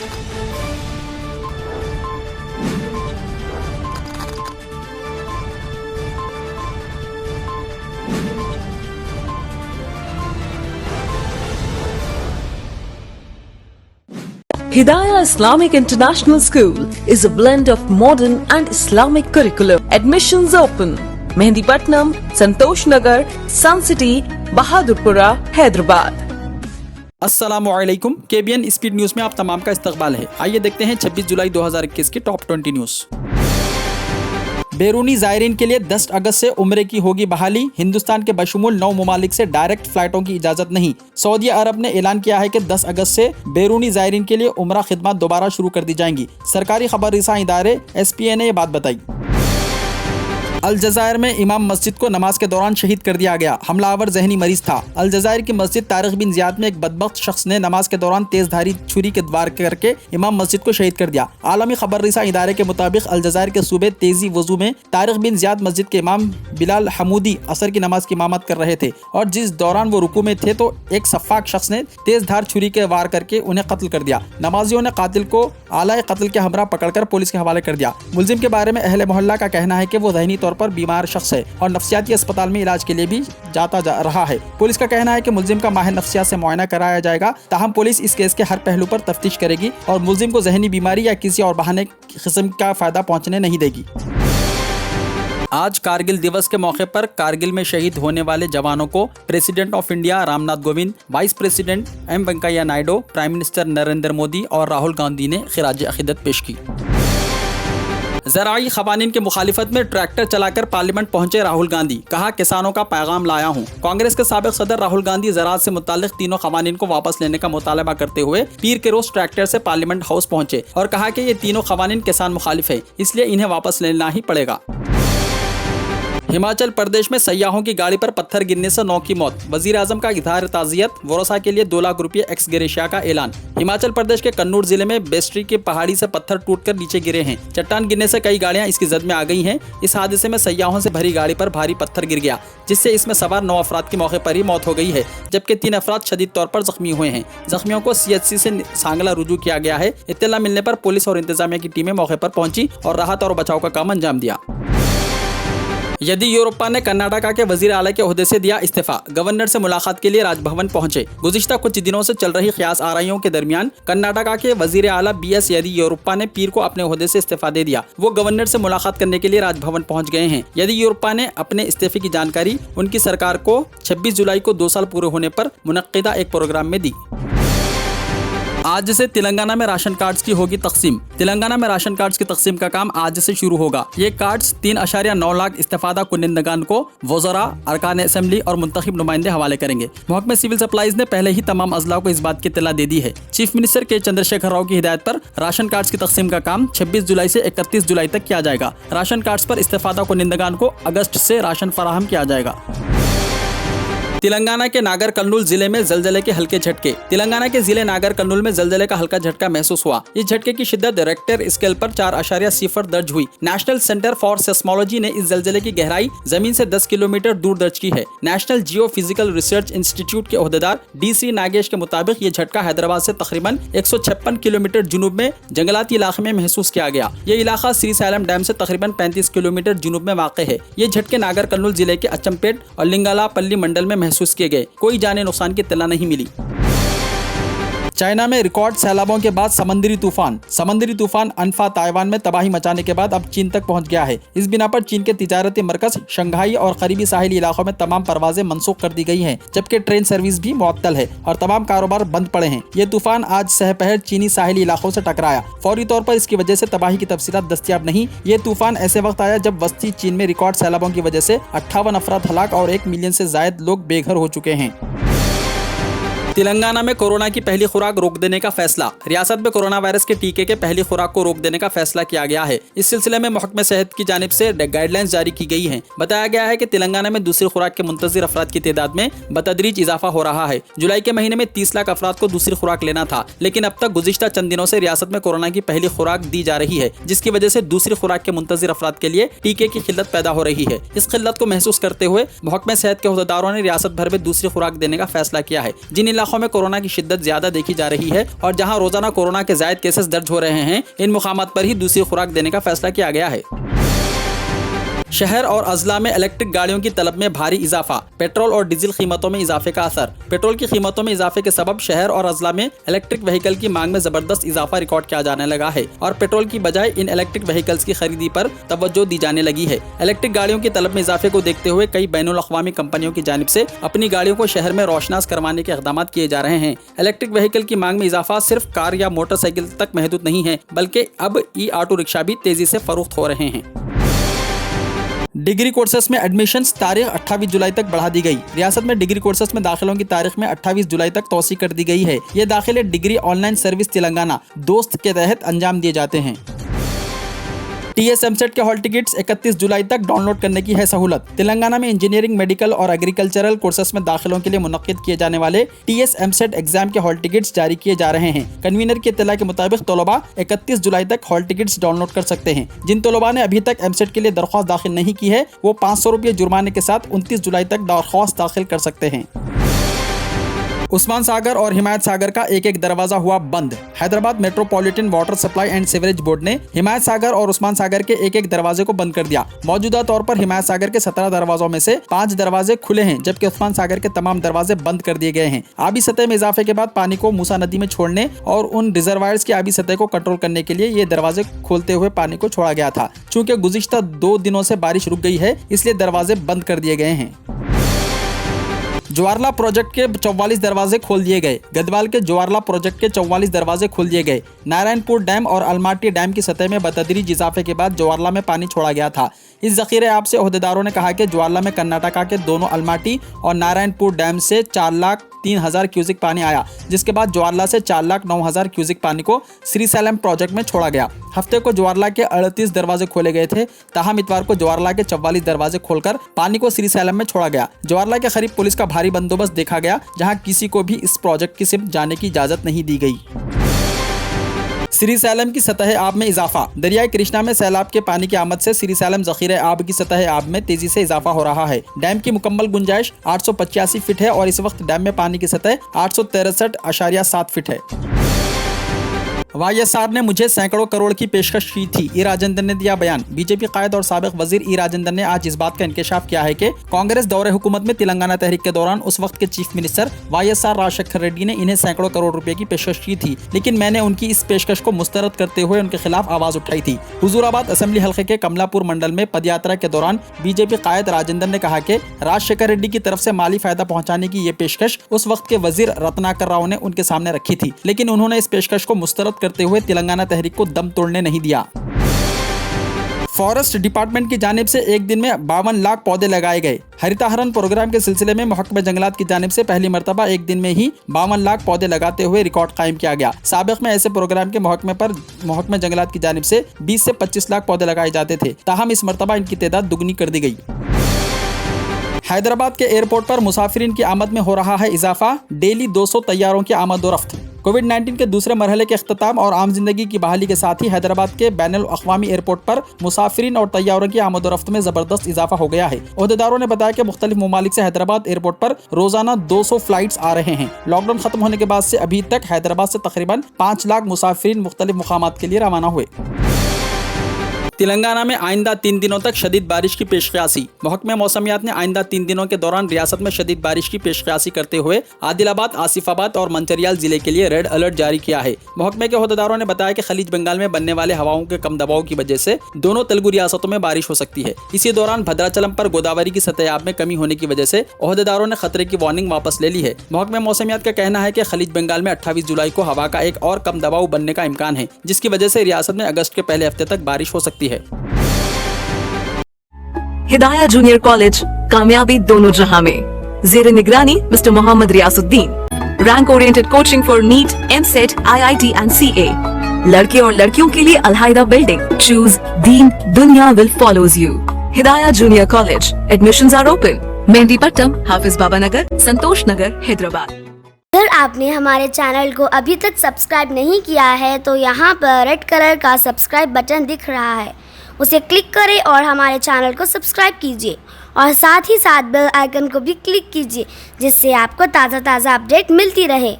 Hidayah Islamic International School is a blend of modern and Islamic curriculum. Admissions open. Mehndipatnam, Santosh Nagar, Sun City, Bahadurpura, Hyderabad. अस्सलामुअलैकुम, KBN speed news में आप तमाम का इस्तकबाल है। आइए देखते हैं 26 जुलाई 2021 की टॉप 20 न्यूज। बैरूनी ज़ायरीन के लिए 10 अगस्त से उम्रे की होगी बहाली। हिंदुस्तान के बशमूल 9 ममालिक से डायरेक्ट फ्लाइटों की इजाजत नहीं। सऊदी अरब ने ऐलान किया है कि 10 अगस्त से बैरूनी ज़ायरीन के लिए उम्रा खिदमत दोबारा शुरू कर दी जाएंगी। सरकारी खबर रिसा इदारे SPA ने यह बात बताई। अलजायर में इमाम मस्जिद को नमाज के दौरान शहीद कर दिया गया। हमलावर जहनी मरीज था। अलजायर की मस्जिद तारिक बिन ज़ियाद में एक बदबख्त शख्स ने नमाज के दौरान तेजधारी छुरी के वार करके इमाम मस्जिद को शहीद कर दिया। आलमी खबर रिसा इदारे के मुताबिक अलजायर के सूबे तेजी वजू में तारिक बिन ज़ियाद मस्जिद के इमाम बिलाल हमूदी असर की नमाज की इमामत कर रहे थे और जिस दौरान वो रुकू में थे तो एक सफाक शख्स ने तेजधार छुरी के वार करके उन्हें कत्ल कर दिया। नमाजियों ने कातिल को आला कत्ल के हमरा पकड़कर पुलिस के हवाले कर दिया। मुलजिम के बारे में अहले मोहल्ला का कहना है कि वो ज़हनी तौर पर बीमार शख्स है और नफ्सियाती अस्पताल में इलाज के लिए भी जाता जा रहा है। पुलिस का कहना है कि मुलजिम का माहिर नफ्सियात से मुआयना कराया जाएगा। ताहम पुलिस इस केस के हर पहलू पर तफ्तीश करेगी और मुलजिम को जहनी बीमारी या किसी और बहाने किस्म का फायदा पहुंचने नहीं देगी। आज कारगिल दिवस के मौके पर कारगिल में शहीद होने वाले जवानों को president of India Ramnath Kovind, vice president M Venkaiah Naidu, prime minister Narendra Modi और राहुल गांधी ने खिराज अकीदत पेश की। ज़राई क़वानीन की मुखालिफत में ट्रैक्टर चलाकर पार्लियामेंट पहुंचे राहुल गांधी। कहा, किसानों का पैगाम लाया हूं। कांग्रेस के साबिक़ सदर राहुल गांधी ज़राअत से मुताल्लिक़ तीनों क़वानीन को वापस लेने का मुतालबा करते हुए पीर के रोज़ ट्रैक्टर से पार्लियामेंट हाउस पहुंचे और कहा कि ये तीनों क़वानीन किसान मुखालिफ है, इसलिए इन्हें वापस लेना ही पड़ेगा। हिमाचल प्रदेश में सयाहों की गाड़ी पर पत्थर गिरने से 9 की मौत। वजीर आजम का इज़हार ताज़ियत, वरोसा के लिए 2 लाख रुपये एक्स ग्रेशिया का ऐलान। हिमाचल प्रदेश के कन्नूर जिले में बेस्ट्री की पहाड़ी से पत्थर टूटकर नीचे गिरे हैं। चट्टान गिरने से कई गाड़ियां इसकी जद में आ गई हैं। इस हादसे में सयाहों से भरी गाड़ी पर भारी पत्थर गिर गया, जिससे इसमें सवार 9 अफराद की मौके पर ही मौत हो गई है, जबकि 3 अफराद शदीद तौर पर जख्मी हुए हैं। जख्मियों को CHC से सांगला रुजू किया गया है। इत्तला मिलने पर पुलिस और इंतजामिया की टीमें मौके पर पहुंची और राहत और बचाव का काम अंजाम दिया। येदियुरप्पा ने कर्नाटका के वजीर आला के ओहदे से दिया इस्तीफा। गवर्नर से मुलाकात के लिए राजभवन पहुंचे। गुज़िश्ता कुछ दिनों से चल रही क़यास आराइयों के दरमियान कर्नाटका के वजीर आला BS येदियुरप्पा ने पीर को अपने ओहदे से इस्तीफा दे दिया। वो गवर्नर से मुलाकात करने के लिए राजभवन पहुंच गए हैं। येदियुरप्पा ने अपने इस्तीफे की जानकारी उनकी सरकार को 26 जुलाई को 2 साल पूरे होने पर मुनक्किदा एक प्रोग्राम में दी। आज से तेलंगाना में राशन कार्ड्स की होगी तकसीम। तेलंगाना में राशन कार्ड्स की तकसीम का काम आज से शुरू होगा। ये कार्ड्स 3.9 लाख इस्तेफादा कुनिंदगान को वज़रा, अरकान असेंबली और मुंतखब नुमाइंदे हवाले करेंगे। महकमे सिविल सप्लाईज ने पहले ही तमाम अजला को इस बात की इत्तला दे दी है। चीफ मिनिस्टर के चंद्रशेखर राव की हिदायत पर राशन कार्ड्स की तकसीम का काम 26 जुलाई से 31 जुलाई तक किया जाएगा। राशन कार्ड्स पर इस्तेफादा कुनिंदगान को अगस्त से राशन फराहम किया जाएगा। तेलंगाना के नागर कर्नूल जिले में जलजले के हल्के झटके। तेलंगाना के जिले नागर कर्नूल में जलजले का हल्का झटका महसूस हुआ। इस झटके की शिद्दत रेक्टर स्केल पर 4.0 दर्ज हुई। नेशनल सेंटर फॉर सेस्मोलॉजी ने इस जलजले की गहराई जमीन से 10 किलोमीटर दूर दर्ज की है। नेशनल जियो फिजिकल रिसर्च इंस्टीट्यूट के ओहदेदार DC नागेश के मुताबिक ये झटका हैदराबाद से तकरीबन 156 किलोमीटर जुनूब में जंगलाती इलाके में महसूस किया गया। ये इलाका श्रीसैलम डैम से तकरीबन 35 किलोमीटर जुनूब में वाक़ है। ये झटके नागर कर्नूल जिले के अचमपेट और लिंगालापल्ली मंडल में महसूस किए गए। कोई जाने नुकसान की इत्तला नहीं मिली। चाइना में रिकॉर्ड सैलाबों के बाद समंदरी तूफान अनफा ताइवान में तबाही मचाने के बाद अब चीन तक पहुंच गया है। इस बिना पर चीन के तिजारती मरकज शंघाई और करीबी साहिली इलाकों में तमाम परवाजें मनसूख कर दी गई हैं, जबकि ट्रेन सर्विस भी मुअत्तल है और तमाम कारोबार बंद पड़े हैं। ये तूफान आज सहपहर चीनी साहिली इलाकों से टकराया। फौरी तौर पर इसकी वजह से तबाही की तफसीलात दस्तियाब नहीं। ये तूफान ऐसे वक्त आया जब वस्ती चीन में रिकॉर्ड सैलाबों की वजह से 58 अफराद हलाक और 1 मिलियन से जायद लोग बेघर हो चुके हैं। तेलंगाना में कोरोना की पहली खुराक रोक देने का फैसला। रियासत में कोरोना वायरस के टीके के पहली खुराक को रोक देने का फैसला किया गया है। इस सिलसिले में महकमे सेहत की जानिब से गाइडलाइंस जारी की गई हैं। बताया गया है कि तेलंगाना में दूसरी खुराक के मुंतजिर अफराद की तादाद में बतदरीज इजाफा हो रहा है। जुलाई के महीने में 30 लाख अफराद को दूसरी खुराक लेना था, लेकिन अब तक गुज़िश्ता चंद दिनों से रियासत में कोरोना की पहली खुराक दी जा रही है, जिसकी वजह से दूसरी खुराक के मुंतजिर अफराद के लिए टीके की किल्लत पैदा हो रही है। इस किल्लत को महसूस करते हुए महकमे सेहत के ओहदेदारों ने रियासत भर में दूसरी खुराक देने का फैसला किया है। जिन इलाकों इलाकों में कोरोना की शिद्दत ज्यादा देखी जा रही है और जहां रोजाना कोरोना के जायद केसेस दर्ज हो रहे हैं, इन मुकामात पर ही दूसरी खुराक देने का फैसला किया गया है। शहर और अजला में इलेक्ट्रिक गाड़ियों की तलब में भारी इजाफा, पेट्रोल और डीजल कीमतों में इजाफे का असर। पेट्रोल की कीमतों में इजाफे के सबब शहर और अजला में इलेक्ट्रिक व्हीकल की मांग में जबरदस्त इजाफा रिकॉर्ड किया जाने लगा है और पेट्रोल की बजाय इन इलेक्ट्रिक व्हीकल्स की खरीदी पर तवज्जो दी जाने लगी है। इलेक्ट्रिक गाड़ियों की तलब में इजाफे को देखते हुए कई बैनुल अक़वामी कंपनियों की जानिब से अपनी गाड़ियों को शहर में रोशनास करवाने के इक़दाम किए जा रहे हैं। इलेक्ट्रिक व्हीकल की मांग में इजाफा सिर्फ कार या मोटरसाइकिल तक महदूद नहीं है, बल्कि अब ई ऑटो रिक्शा भी तेजी से फरोख्त हो रहे हैं। डिग्री कोर्सेस में एडमिशन्स तारीख 28 जुलाई तक बढ़ा दी गई। रियासत में डिग्री कोर्सेस में दाखिलों की तारीख में 28 जुलाई तक तौसी कर दी गई है। ये दाखिले डिग्री ऑनलाइन सर्विस तेलंगाना दोस्त के तहत अंजाम दिए जाते हैं। TS MCET के हॉल टिकट्स 31 जुलाई तक डाउनलोड करने की है सहूलत। तेलंगाना में इंजीनियरिंग, मेडिकल और एग्रीकल्चरल कोर्सेस में दाखिलों के लिए मुनक्किद किए जाने वाले TS MCET एग्जाम के हॉल टिकट्स जारी किए जा रहे हैं। कन्वीनर की इत्तला के मुताबिक तलबा 31 जुलाई तक हॉल टिकट्स डाउनलोड कर सकते हैं। जिन तलबा ने अभी तक MCET के लिए दरख्वास्त दाखिल नहीं की है, वो 500 रुपये जुर्माने के साथ 29 जुलाई तक दरख्वास्त दाखिल कर सकते हैं। उस्मान सागर और हिमायत सागर का एक एक दरवाजा हुआ बंद। Hyderabad metropolitan water supply and sewerage board ने हिमायत सागर और उस्मान सागर के एक एक दरवाजे को बंद कर दिया। मौजूदा तौर पर हिमायत सागर के 17 दरवाजों में से 5 दरवाजे खुले हैं, जबकि उस्मान सागर के तमाम दरवाजे बंद कर दिए गए हैं। आबी सतह में इजाफे के बाद पानी को मूसा नदी में छोड़ने और उन रिजर्वायर्स की आबी सतह को कंट्रोल करने के लिए ये दरवाजे खोलते हुए पानी को छोड़ा गया था। चूँकि गुज़िश्ता 2 दिनों से बारिश रुक गई है, इसलिए दरवाजे बंद कर दिए गए हैं। ज्वारला प्रोजेक्ट के 44 दरवाजे खोल दिए गए। गदवाल के ज्वारला प्रोजेक्ट के 44 दरवाजे खोल दिए गए। नारायणपुर डैम और अलमाटी डैम की सतह में बतदरीज इजाफे के बाद ज्वारला में पानी छोड़ा गया था। इस ज़ख़ीरे आब से ओहदेदारों ने कहा कि ज्वारला में कर्नाटका के दोनों अलमाटी और नारायणपुर डैम से 4,03,000 क्यूसिक पानी आया, जिसके बाद ज्वारला से 4,09,000 क्यूसिक पानी को श्रीसैलम प्रोजेक्ट में छोड़ा गया। हफ्ते को ज्वारला के 38 दरवाजे खोले गए थे, ताहम इतवार को ज्वारला के 44 दरवाजे खोलकर पानी को श्रीसैलम में छोड़ा गया। ज्वारला के करीब पुलिस का भारी बंदोबस्त देखा गया, जहां किसी को भी इस प्रोजेक्ट की सिर्फ जाने की इजाजत नहीं दी गई। श्रीसैलम की सतह आब में इजाफा। दरियाई कृष्णा में सैलाब के पानी की आमद से श्रीसैलम ज़ख़ीरे आब की सतह आब में तेजी से इजाफा हो रहा है। डैम की मुकम्मल गुंजाइश 885 फीट है और इस वक्त डैम में पानी की सतह 863.7 फीट है। YSR ने मुझे सैकड़ों करोड़ की पेशकश की थी, ई राजेंद्र ने दिया बयान। बीजेपी कायद और साबिक वजीर ई राजेंद्र ने आज इस बात का इंकशाफ किया है कि कांग्रेस दौरे हुकूमत में तेलंगाना तहरीक के दौरान उस वक्त के chief minister YSR Rajasekhara Reddy ने इन्हें सैकड़ों करोड़ रुपए की पेशकश की थी, लेकिन मैंने उनकी इस पेशकश को मुस्तरद करते हुए उनके खिलाफ आवाज उठाई थी। हुजूराबाद असेंबली हल्के के कमलापुर मंडल में पदयात्रा के दौरान बीजेपी कायद राजेंद्र ने कहा कि राजशेखर रेड्डी की तरफ से माली फायदा पहुँचाने की ये पेशकश उस वक्त के वजीर रत्नाकर राव ने उनके सामने रखी थी, लेकिन उन्होंने इस पेशकश को मुस्तरद करते हुए तेलंगाना तहरीक को दम तोड़ने नहीं दिया। फॉरेस्ट डिपार्टमेंट की जानिब से एक दिन में 52 लाख पौधे लगाए गए। हरिताहरण प्रोग्राम के सिलसिले में महकमे जंगलात की जानिब से पहली मरतबा एक दिन में ही 52 लाख पौधे लगाते हुए रिकॉर्ड कायम किया गया। साबिक में ऐसे प्रोग्राम के महकमे जंगलात की जानिब से 20 से 25 लाख पौधे लगाए जाते थे, ताहम इस मरतबा इनकी तादाद दुगनी कर दी गई। हैदराबाद के एयरपोर्ट पर मुसाफिरीन की आमद में हो रहा है इजाफा। डेली 200 तैयारों की आमद और रफ्त। कोविड-19 के दूसरे मरहले के अख्ताम और आम जिंदगी की बहाली के साथ ही हैदराबाद के बैनुल अक़वामी एयरपोर्ट पर मुसाफिरीन और तैयारों की आमद और रफ्त में जबरदस्त इजाफा हो गया है। ओहदेदारों ने बताया कि मुख्तलिफ ममालिक से हैदराबाद एयरपोर्ट पर रोजाना 200 फ्लाइट्स आ रहे हैं। लॉकडाउन खत्म होने के बाद से अभी तक हैदराबाद से तकरीबन 5 लाख मुसाफिरीन मुख्तलिफ मुकामात के लिए रवाना हुए। तेलंगाना में आइंदा 3 दिनों तक शदीद बारिश की पेशकयासी। महकमे मौसमियात ने आइंदा 3 दिनों के दौरान रियासत में शदीद बारिश की पेशकयासी करते हुए आदिलाबाद, आसिफाबाद और मंचरियाल जिले के लिए रेड अलर्ट जारी किया है। महकमे के ओहदेदारों ने बताया कि खलीज बंगाल में बनने वाले हवाओं के कम दबाव की वजह से दोनों तेलुगु रियासतों में बारिश हो सकती है। इसी दौरान भद्राचलम पर गोदावरी की सतह आब में कमी होने की वजह से ओहदेदारों ने खतरे की वार्निंग वापस ले ली है। महकमे मौसमियात का कहना है कि खलीज बंगाल में 28 जुलाई को हवा का एक और कम दबाव बनने का इम्कान है, जिसकी वजह से रियासत में अगस्त के पहले हफ्ते तक बारिश हो सकती है। हिदाया जूनियर कॉलेज, कामयाबी दोनों जहां में। ज़ेरे निगरानी mister Mohammed Riyasuddin. Rank oriented coaching for NEET, EAMCET, IIT and CA। लड़के और लड़कियों के लिए अलहायदा building. Choose deen, duniya will follows you. Hidaya junior college. Admissions are open. Mehdipatnam, Hafiz Baba Nagar, Santosh Nagar, Hyderabad. अगर आपने हमारे चैनल को अभी तक सब्सक्राइब नहीं किया है तो यहाँ पर रेड कलर का सब्सक्राइब बटन दिख रहा है, उसे क्लिक करें और हमारे चैनल को सब्सक्राइब कीजिए और साथ ही साथ बेल आइकन को भी क्लिक कीजिए, जिससे आपको ताज़ा अपडेट मिलती रहे।